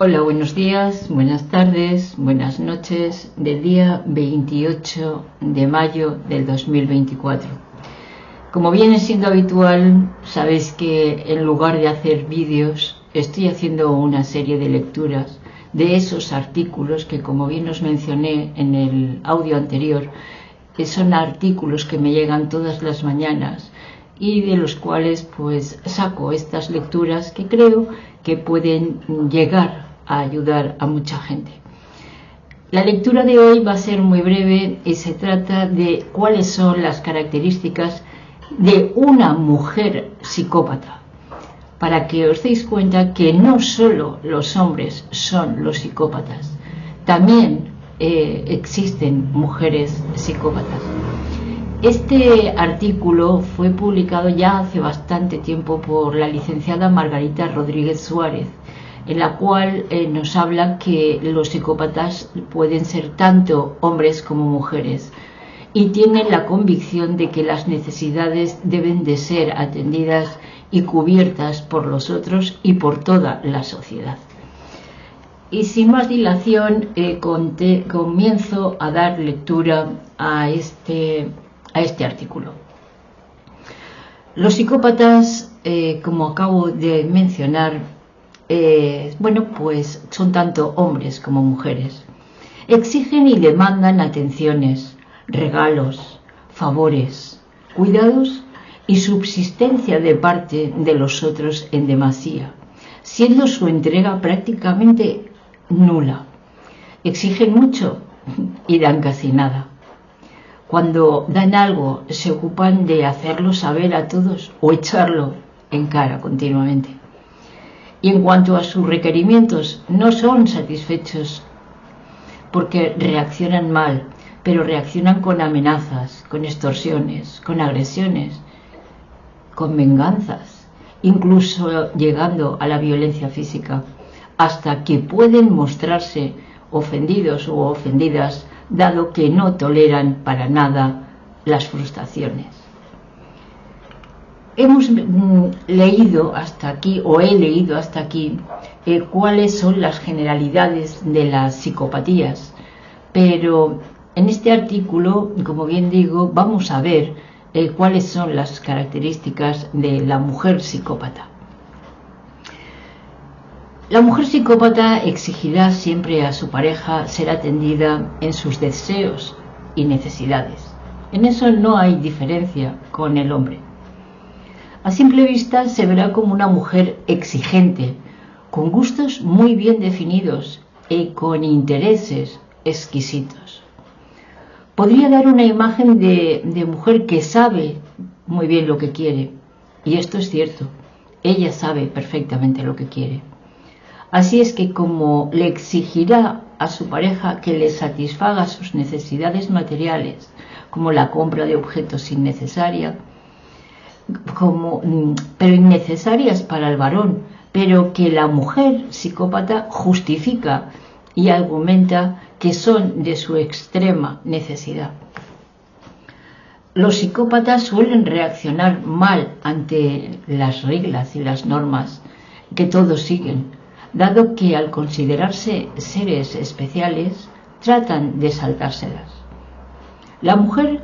Hola, buenos días, buenas tardes, buenas noches del día 28 de mayo del 2024. Como viene siendo habitual, sabéis que en lugar de hacer vídeos, estoy haciendo una serie de lecturas de esos artículos que, como bien os mencioné en el audio anterior, son artículos que me llegan todas las mañanas y de los cuales pues saco estas lecturas que creo que pueden llegar a ayudar a mucha gente. La lectura de hoy va a ser muy breve y se trata de cuáles son las características de una mujer psicópata, para que os deis cuenta que no solo los hombres son los psicópatas, también existen mujeres psicópatas. Este artículo fue publicado ya hace bastante tiempo por la licenciada Margarita Rodríguez Suárez, en la cual nos habla que los psicópatas pueden ser tanto hombres como mujeres y tienen la convicción de que las necesidades deben de ser atendidas y cubiertas por los otros y por toda la sociedad. Y sin más dilación, comienzo a dar lectura a este artículo. Los psicópatas, como acabo de mencionar, pues son tanto hombres como mujeres. Exigen y demandan atenciones, regalos, favores, cuidados y subsistencia de parte de los otros en demasía, siendo su entrega prácticamente nula. Exigen mucho y dan casi nada. Cuando dan algo, se ocupan de hacerlo saber a todos o echarlo en cara continuamente. Y en cuanto a sus requerimientos, no son satisfechos porque reaccionan mal, pero reaccionan con amenazas, con extorsiones, con agresiones, con venganzas, incluso llegando a la violencia física, hasta que pueden mostrarse ofendidos o ofendidas, dado que no toleran para nada las frustraciones. Hemos leído hasta aquí, o he leído hasta aquí, cuáles son las generalidades de las psicopatías, pero en este artículo, como bien digo, vamos a ver cuáles son las características de la mujer psicópata. La mujer psicópata exigirá siempre a su pareja ser atendida en sus deseos y necesidades. En eso no hay diferencia con el hombre. A simple vista se verá como una mujer exigente, con gustos muy bien definidos y con intereses exquisitos. Podría dar una imagen de mujer que sabe muy bien lo que quiere, y esto es cierto, ella sabe perfectamente lo que quiere. Así es que como le exigirá a su pareja que le satisfaga sus necesidades materiales, como la compra de objetos innecesarios, pero innecesarias para el varón, pero que la mujer psicópata justifica y argumenta que son de su extrema necesidad. Los psicópatas suelen reaccionar mal ante las reglas y las normas que todos siguen, dado que al considerarse seres especiales tratan de saltárselas. La mujer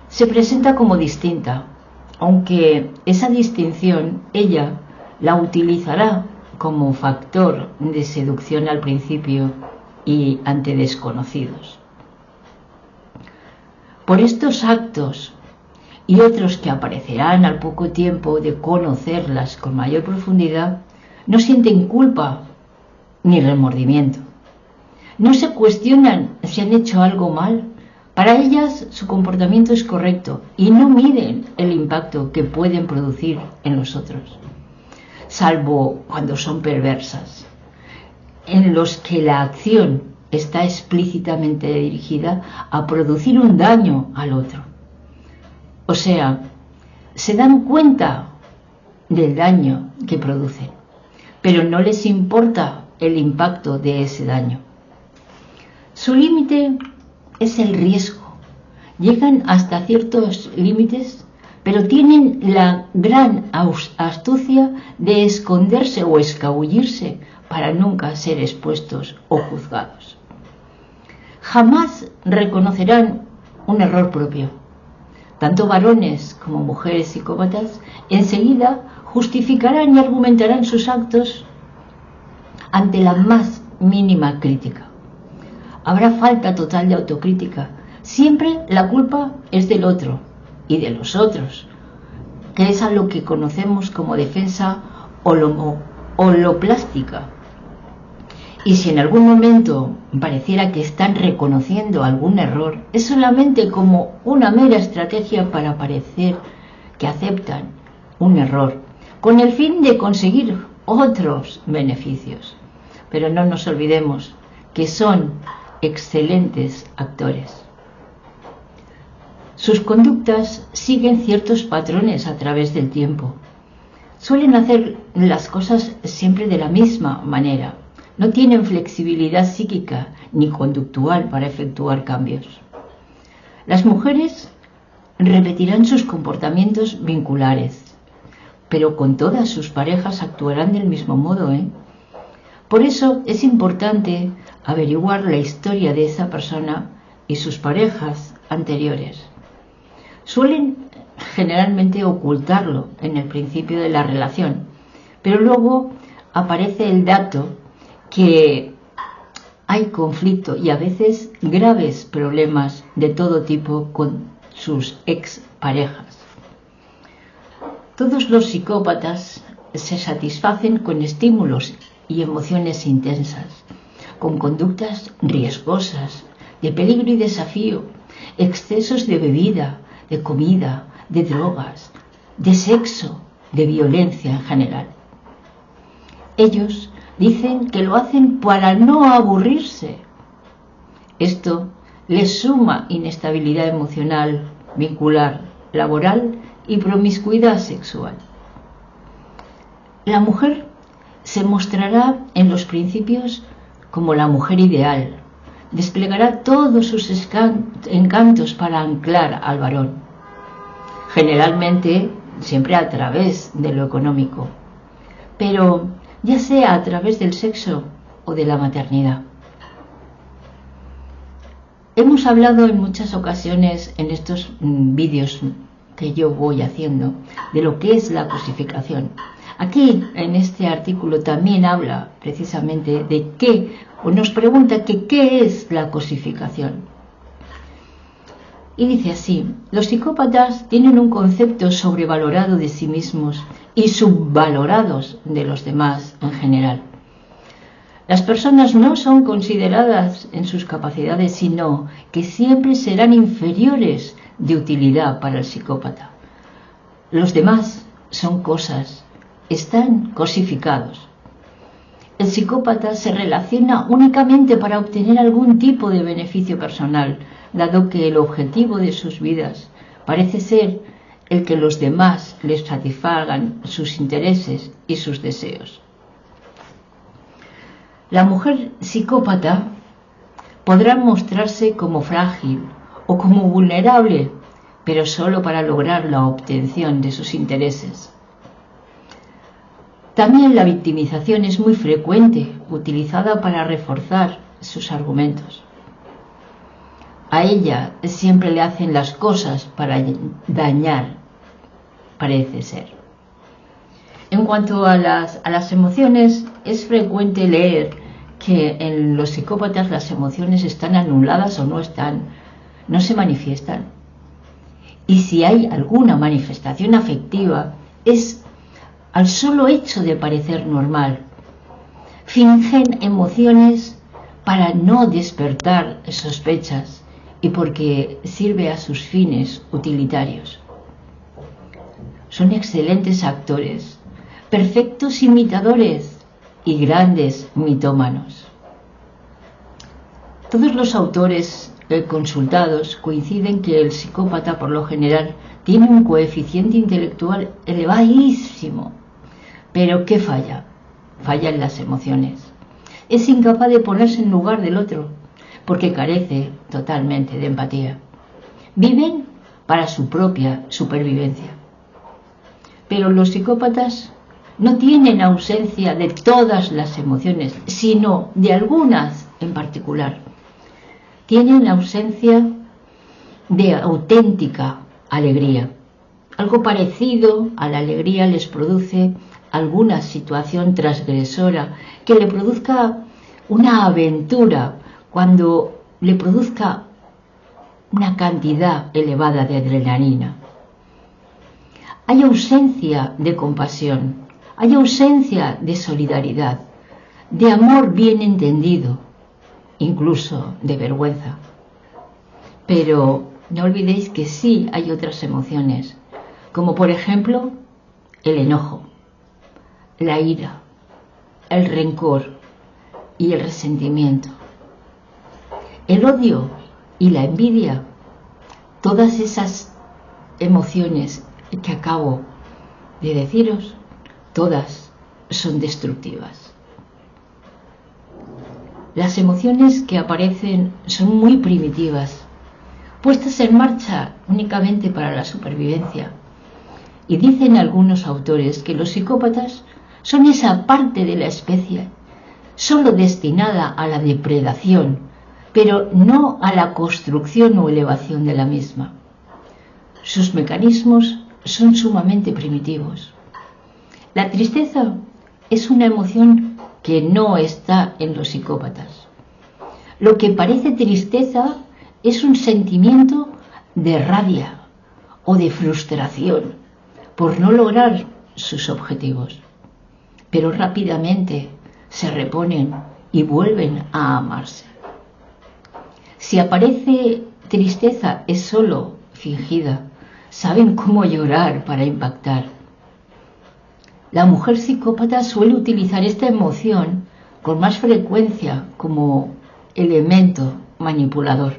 se presenta como distinta, aunque esa distinción ella la utilizará como factor de seducción al principio y ante desconocidos. Por estos actos y otros que aparecerán al poco tiempo de conocerlas con mayor profundidad, no sienten culpa ni remordimiento. No se cuestionan si han hecho algo mal. Para ellas su comportamiento es correcto y no miden el impacto que pueden producir en los otros, salvo cuando son perversas, en los que la acción está explícitamente dirigida a producir un daño al otro. O sea, se dan cuenta del daño que producen, pero no les importa el impacto de ese daño. Su límite es el riesgo. Llegan hasta ciertos límites, pero tienen la gran astucia de esconderse o escabullirse para nunca ser expuestos o juzgados. Jamás reconocerán un error propio. Tanto varones como mujeres psicópatas enseguida justificarán y argumentarán sus actos ante la más mínima crítica. Habrá falta total de autocrítica. Siempre la culpa es del otro y de los otros, que es a lo que conocemos como defensa holoplástica. Y si en algún momento pareciera que están reconociendo algún error, es solamente como una mera estrategia para parecer que aceptan un error, con el fin de conseguir otros beneficios. Pero no nos olvidemos que son excelentes actores. Sus conductas siguen ciertos patrones a través del tiempo. Suelen hacer las cosas siempre de la misma manera. No tienen flexibilidad psíquica ni conductual para efectuar cambios. Las mujeres repetirán sus comportamientos vinculares, pero con todas sus parejas actuarán del mismo modo, Por eso es importante averiguar la historia de esa persona y sus parejas anteriores. Suelen generalmente ocultarlo en el principio de la relación, pero luego aparece el dato que hay conflicto y a veces graves problemas de todo tipo con sus exparejas. Todos los psicópatas se satisfacen con estímulos y emociones intensas, con conductas riesgosas, de peligro y desafío, excesos de bebida, de comida, de drogas, de sexo, de violencia en general. Ellos dicen que lo hacen para no aburrirse. Esto les suma inestabilidad emocional, vincular, laboral y promiscuidad sexual. La mujer se mostrará en los principios como la mujer ideal. Desplegará todos sus encantos para anclar al varón, generalmente siempre a través de lo económico, pero ya sea a través del sexo o de la maternidad. Hemos hablado en muchas ocasiones en estos vídeos que yo voy haciendo de lo que es la cosificación. Aquí, en este artículo, también habla precisamente de qué, o nos pregunta que qué es la cosificación. Y dice así: los psicópatas tienen un concepto sobrevalorado de sí mismos y subvalorados de los demás en general. Las personas no son consideradas en sus capacidades, sino que siempre serán inferiores de utilidad para el psicópata. Los demás son cosas, están cosificados. El psicópata se relaciona únicamente para obtener algún tipo de beneficio personal, dado que el objetivo de sus vidas parece ser el que los demás les satisfagan sus intereses y sus deseos. La mujer psicópata podrá mostrarse como frágil o como vulnerable, pero solo para lograr la obtención de sus intereses. También la victimización es muy frecuente, utilizada para reforzar sus argumentos. A ella siempre le hacen las cosas para dañar, parece ser. En cuanto a las emociones, es frecuente leer que en los psicópatas las emociones están anuladas o no se manifiestan. Y si hay alguna manifestación afectiva, es al solo hecho de parecer normal. Fingen emociones para no despertar sospechas y porque sirve a sus fines utilitarios. Son excelentes actores, perfectos imitadores y grandes mitómanos. Todos los autores consultados coinciden que el psicópata por lo general tiene un coeficiente intelectual elevadísimo. Pero ¿qué falla? Falla en las emociones. Es incapaz de ponerse en lugar del otro, porque carece totalmente de empatía. Viven para su propia supervivencia. Pero los psicópatas no tienen ausencia de todas las emociones, sino de algunas en particular. Tienen ausencia de auténtica alegría. Algo parecido a la alegría les produce alguna situación transgresora que le produzca una aventura, cuando le produzca una cantidad elevada de adrenalina. Hay ausencia de compasión, hay ausencia de solidaridad, de amor bien entendido, incluso de vergüenza. Pero no olvidéis que sí hay otras emociones, como por ejemplo el enojo, la ira, el rencor y el resentimiento, el odio y la envidia. Todas esas emociones que acabo de deciros, todas son destructivas. Las emociones que aparecen son muy primitivas, puestas en marcha únicamente para la supervivencia. Y dicen algunos autores que los psicópatas son esa parte de la especie solo destinada a la depredación, pero no a la construcción o elevación de la misma. Sus mecanismos son sumamente primitivos. La tristeza es una emoción que no está en los psicópatas. Lo que parece tristeza es un sentimiento de rabia o de frustración por no lograr sus objetivos, pero rápidamente se reponen y vuelven a amarse. Si aparece tristeza es solo fingida, saben cómo llorar para impactar. La mujer psicópata suele utilizar esta emoción con más frecuencia como elemento manipulador.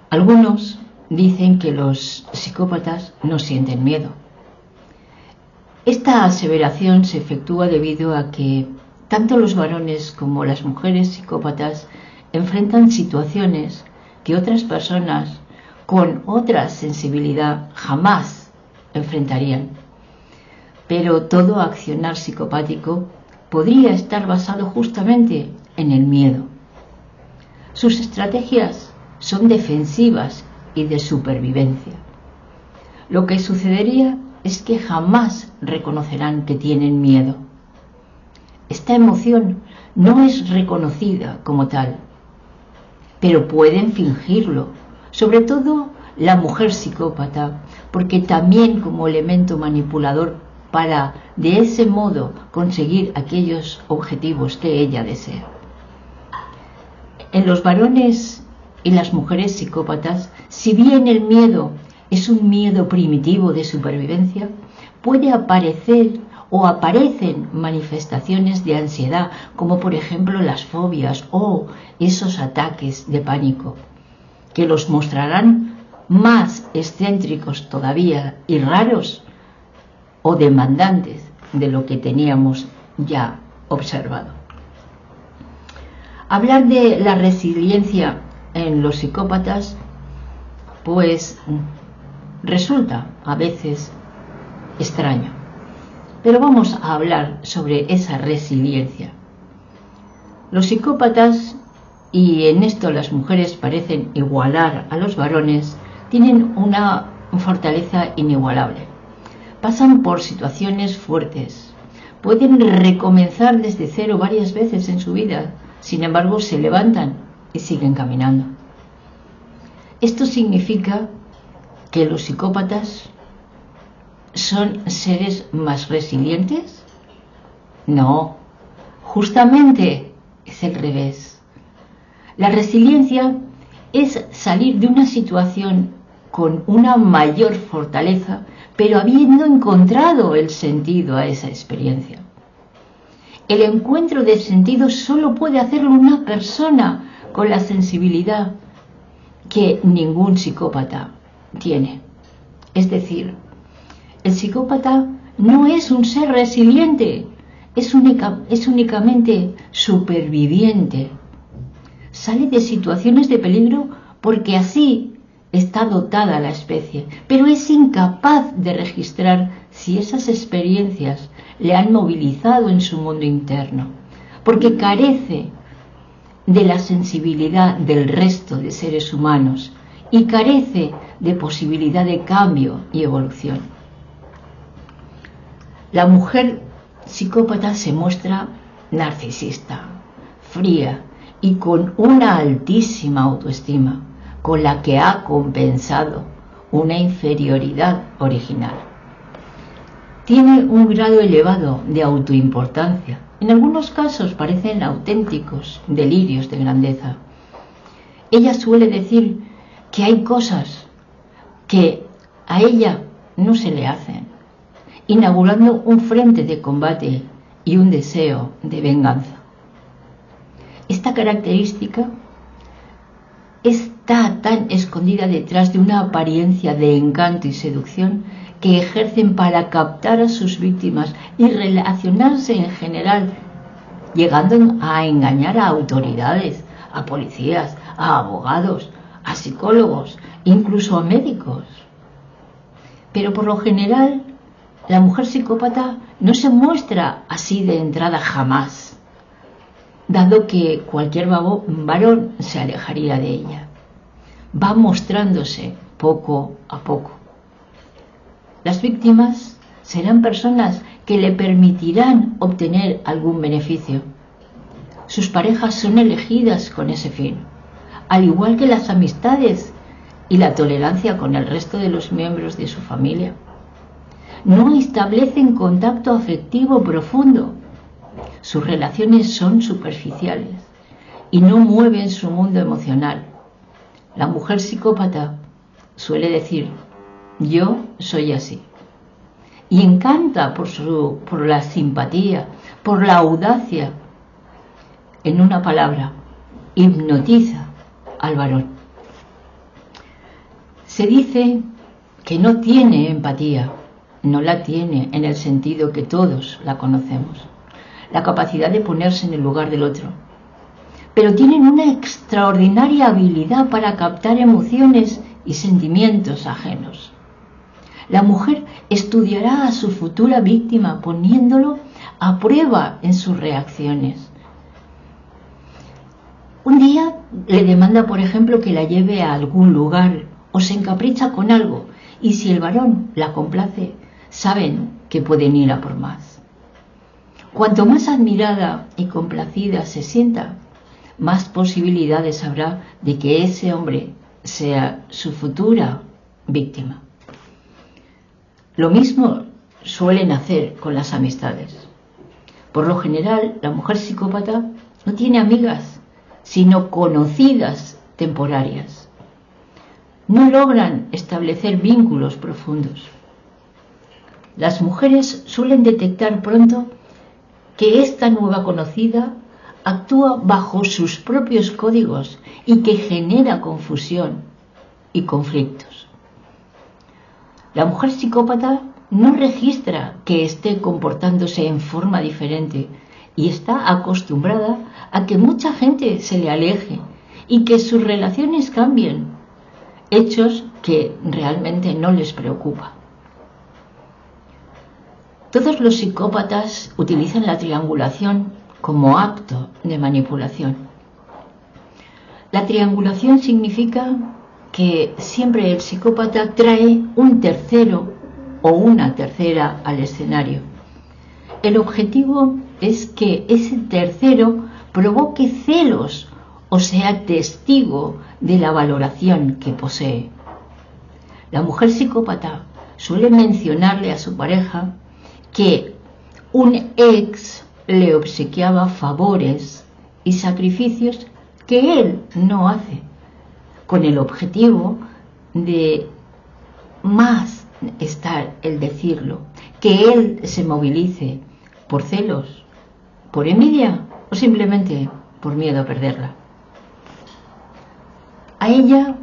Algunos dicen que los psicópatas no sienten miedo. Esta aseveración se efectúa debido a que tanto los varones como las mujeres psicópatas enfrentan situaciones que otras personas con otra sensibilidad jamás enfrentarían. Pero todo accionar psicopático podría estar basado justamente en el miedo. Sus estrategias son defensivas y de supervivencia. Lo que sucedería es que jamás reconocerán que tienen miedo. Esta emoción no es reconocida como tal, pero pueden fingirlo, sobre todo la mujer psicópata, porque también como elemento manipulador para de ese modo conseguir aquellos objetivos que ella desea. En los varones y las mujeres psicópatas, si bien el miedo es un miedo primitivo de supervivencia, puede aparecer o aparecen manifestaciones de ansiedad, como por ejemplo las fobias o esos ataques de pánico, que los mostrarán más excéntricos todavía y raros o demandantes de lo que teníamos ya observado. Hablar de la resiliencia en los psicópatas, pues resulta a veces extraño. Pero vamos a hablar sobre esa resiliencia. Los psicópatas, y en esto las mujeres parecen igualar a los varones, tienen una fortaleza inigualable. Pasan por situaciones fuertes, pueden recomenzar desde cero varias veces en su vida, sin embargo se levantan y siguen caminando. Esto significa que los psicópatas son seres más resilientes. No, justamente es el revés. La resiliencia es salir de una situación con una mayor fortaleza, pero habiendo encontrado el sentido a esa experiencia. El encuentro de sentido solo puede hacerlo una persona con la sensibilidad que ningún psicópata tiene. Es decir, el psicópata no es un ser resiliente, es únicamente superviviente. Sale de situaciones de peligro porque así está dotada la especie, pero es incapaz de registrar si esas experiencias le han movilizado en su mundo interno, porque carece de la sensibilidad del resto de seres humanos y carece de posibilidad de cambio y evolución. La mujer psicópata se muestra narcisista, fría y con una altísima autoestima, con la que ha compensado una inferioridad original. Tiene un grado elevado de autoimportancia. En algunos casos parecen auténticos delirios de grandeza. Ella suele decir que hay cosas que a ella no se le hacen, inaugurando un frente de combate y un deseo de venganza. Esta característica está tan escondida detrás de una apariencia de encanto y seducción que ejercen para captar a sus víctimas y relacionarse en general, llegando a engañar a autoridades, a policías, a abogados, a psicólogos, incluso a médicos. Pero por lo general, la mujer psicópata no se muestra así de entrada jamás, dado que cualquier varón se alejaría de ella. Va mostrándose poco a poco. Las víctimas serán personas que le permitirán obtener algún beneficio. Sus parejas son elegidas con ese fin, al igual que las amistades y la tolerancia con el resto de los miembros de su familia. No establecen contacto afectivo profundo. Sus relaciones son superficiales y no mueven su mundo emocional. La mujer psicópata suele decir: yo soy así. Y encanta por la simpatía, por la audacia. En una palabra, hipnotiza al varón. Se dice que no tiene empatía. No la tiene en el sentido que todos la conocemos, la capacidad de ponerse en el lugar del otro. Pero tienen una extraordinaria habilidad para captar emociones y sentimientos ajenos. La mujer estudiará a su futura víctima poniéndolo a prueba en sus reacciones. Un día le demanda, por ejemplo, que la lleve a algún lugar o se encapricha con algo, y si el varón la complace, saben que pueden ir a por más. Cuanto más admirada y complacida se sienta, más posibilidades habrá de que ese hombre sea su futura víctima. Lo mismo suelen hacer con las amistades. Por lo general, la mujer psicópata no tiene amigas, sino conocidas temporarias. No logran establecer vínculos profundos. Las mujeres suelen detectar pronto que esta nueva conocida actúa bajo sus propios códigos y que genera confusión y conflictos. La mujer psicópata no registra que esté comportándose en forma diferente y está acostumbrada a que mucha gente se le aleje y que sus relaciones cambien, hechos que realmente no les preocupan. Todos los psicópatas utilizan la triangulación como acto de manipulación. La triangulación significa que siempre el psicópata trae un tercero o una tercera al escenario. El objetivo es que ese tercero provoque celos o sea testigo de la valoración que posee. La mujer psicópata suele mencionarle a su pareja que un ex le obsequiaba favores y sacrificios que él no hace, con el objetivo de más estar el decirlo, que él se movilice por celos, por envidia o simplemente por miedo a perderla. A ella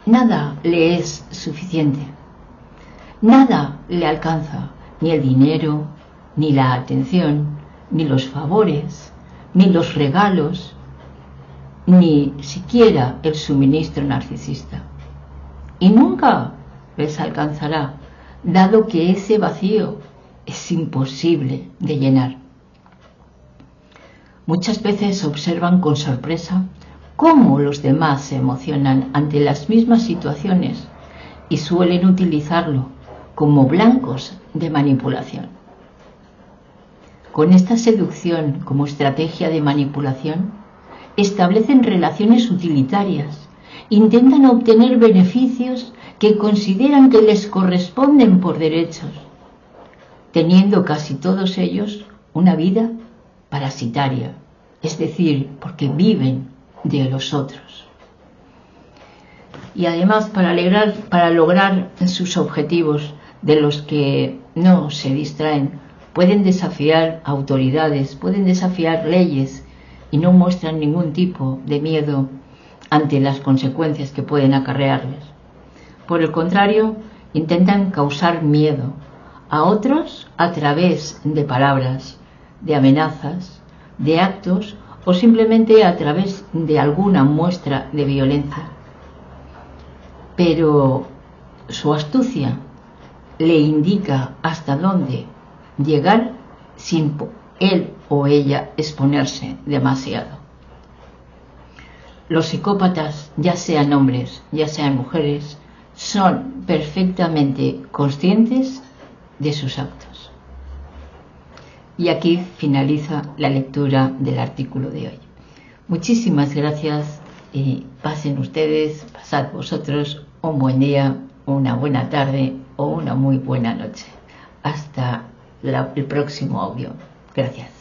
nada le es suficiente, nada le alcanza, ni el dinero, ni la atención, ni los favores, ni los regalos, ni siquiera el suministro narcisista. Y nunca les alcanzará dado que ese vacío es imposible de llenar. Muchas veces observan con sorpresa cómo los demás se emocionan ante las mismas situaciones y suelen utilizarlo como blancos de manipulación. Con esta seducción como estrategia de manipulación, establecen relaciones utilitarias, intentan obtener beneficios que consideran que les corresponden por derechos, teniendo casi todos ellos una vida parasitaria, es decir, porque viven de los otros. Y además, para lograr sus objetivos, de los que no se distraen, pueden desafiar autoridades, pueden desafiar leyes y no muestran ningún tipo de miedo ante las consecuencias que pueden acarrearles. Por el contrario, intentan causar miedo a otros a través de palabras, de amenazas, de actos o simplemente a través de alguna muestra de violencia. Pero su astucia le indica hasta dónde llegar sin él o ella exponerse demasiado. Los psicópatas, ya sean hombres, ya sean mujeres, son perfectamente conscientes de sus actos. Y aquí finaliza la lectura del artículo de hoy. Muchísimas gracias y pasen ustedes, pasad vosotros un buen día, una buena tarde o una muy buena noche. Hasta el próximo audio. Gracias.